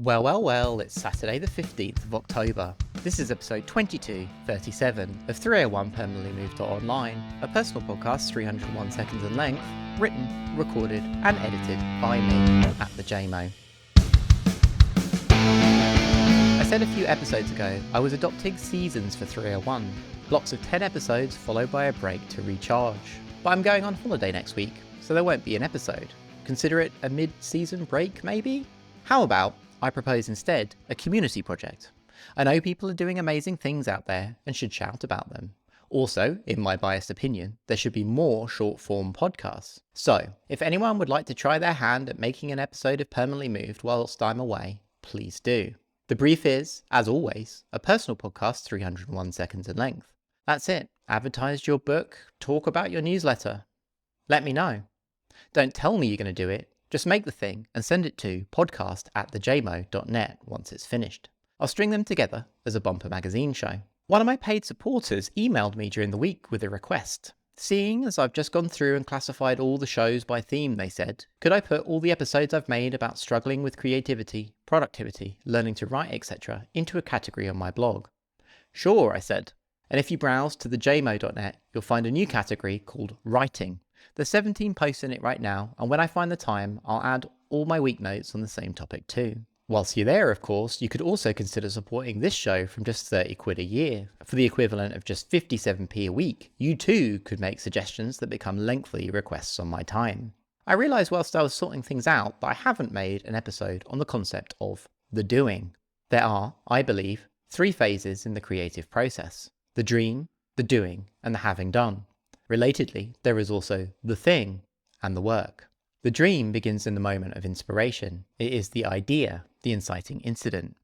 Well, it's Saturday the 15th of October. This is episode 2237 of 301 Permanently Moved Online, a personal podcast 301 seconds in length, written, recorded, and edited by me, at the JMO. I said a few episodes ago I was adopting seasons for 301, blocks of 10 episodes followed by a break to recharge. But I'm going on holiday next week, so there won't be an episode. Consider it a mid-season break, maybe? How about I propose instead a community project? I know people are doing amazing things out there and should shout about them. Also, in my biased opinion, there should be more short-form podcasts. So, if anyone would like to try their hand at making an episode of Permanently Moved whilst I'm away, please do. The brief is, as always, a personal podcast 301 seconds in length. That's it. Advertise your book, talk about your newsletter. Let me know. Don't tell me you're going to do it. Just make the thing and send it to podcast@thejmo.net once it's finished. I'll string them together as a bumper magazine show. One of my paid supporters emailed me during the week with a request. Seeing as I've just gone through and classified all the shows by theme, they said, could I put all the episodes I've made about struggling with creativity, productivity, learning to write, etc. into a category on my blog? Sure, I said. And if you browse to thejmo.net, you'll find a new category called Writing. There's 17 posts in it right now, and when I find the time, I'll add all my week notes on the same topic too. Whilst you're there, of course, you could also consider supporting this show from just 30 quid a year. For the equivalent of just 57p a week, you too could make suggestions that become lengthy requests on my time. I realised whilst I was sorting things out that I haven't made an episode on the concept of the doing. There are, I believe, 3 phases in the creative process: the dream, the doing, and the having done. Relatedly, there is also the thing and the work. The dream begins in the moment of inspiration. It is the idea, the inciting incident.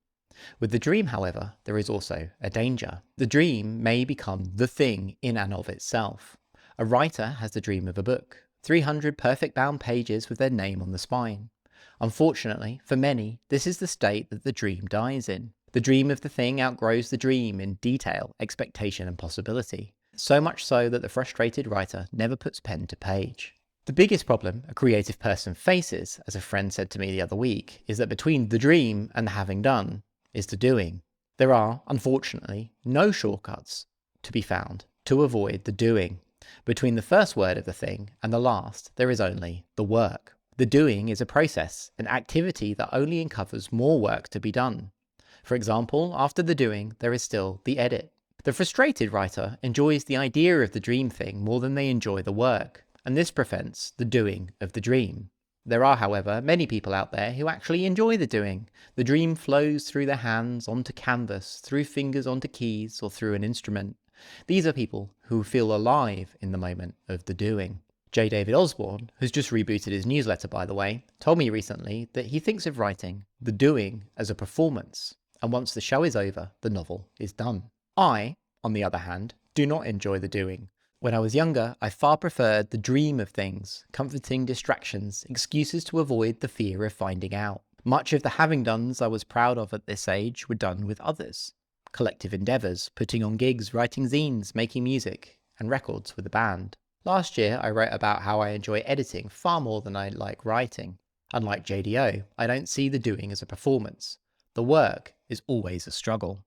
With the dream, however, there is also a danger. The dream may become the thing in and of itself. A writer has the dream of a book, 300 perfect bound pages with their name on the spine. Unfortunately, for many, this is the state that the dream dies in. The dream of the thing outgrows the dream in detail, expectation, and possibility. So much so that the frustrated writer never puts pen to page. The biggest problem a creative person faces, as a friend said to me the other week, is that between the dream and the having done is the doing. There are, unfortunately, no shortcuts to be found to avoid the doing. Between the first word of the thing and the last, there is only the work. The doing is a process, an activity that only uncovers more work to be done. For example, after the doing, there is still the edit. The frustrated writer enjoys the idea of the dream thing more than they enjoy the work, and this prevents the doing of the dream. There are, however, many people out there who actually enjoy the doing. The dream flows through their hands onto canvas, through fingers onto keys, or through an instrument. These are people who feel alive in the moment of the doing. J. David Osborne, who's just rebooted his newsletter by the way, told me recently that he thinks of writing the doing as a performance, and once the show is over, the novel is done. I, on the other hand, do not enjoy the doing. When I was younger, I far preferred the dream of things, comforting distractions, excuses to avoid the fear of finding out. Much of the having dones I was proud of at this age were done with others. Collective endeavours, putting on gigs, writing zines, making music, and records with a band. Last year, I wrote about how I enjoy editing far more than I like writing. Unlike JDO, I don't see the doing as a performance. The work is always a struggle.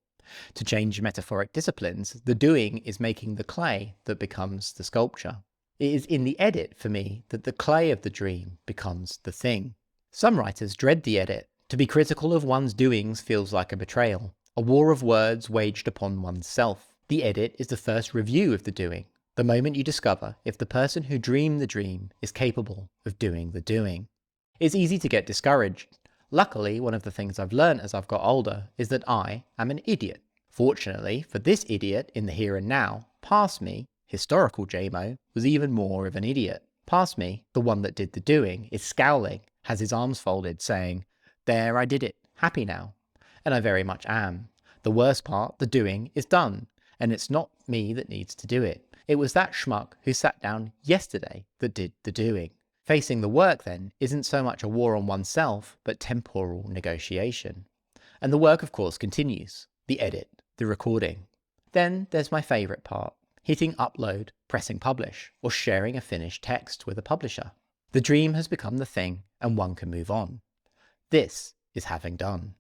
To change metaphoric disciplines, the doing is making the clay that becomes the sculpture. It is in the edit, for me, that the clay of the dream becomes the thing. Some writers dread the edit. To be critical of one's doings feels like a betrayal, a war of words waged upon one's self. The edit is the first review of the doing, the moment you discover if the person who dreamed the dream is capable of doing the doing. It's easy to get discouraged. Luckily, one of the things I've learned as I've got older is that I am an idiot. Fortunately for this idiot in the here and now, past me, historical JMO, was even more of an idiot. Past me, the one that did the doing, is scowling, has his arms folded, saying, "There, I did it, happy now." And I very much am. The worst part, the doing, is done, and it's not me that needs to do it. It was that schmuck who sat down yesterday that did the doing. Facing the work, then, isn't so much a war on oneself, but temporal negotiation. And the work, of course, continues. The edit, the recording. Then there's my favourite part, hitting upload, pressing publish, or sharing a finished text with a publisher. The dream has become the thing, and one can move on. This is having done.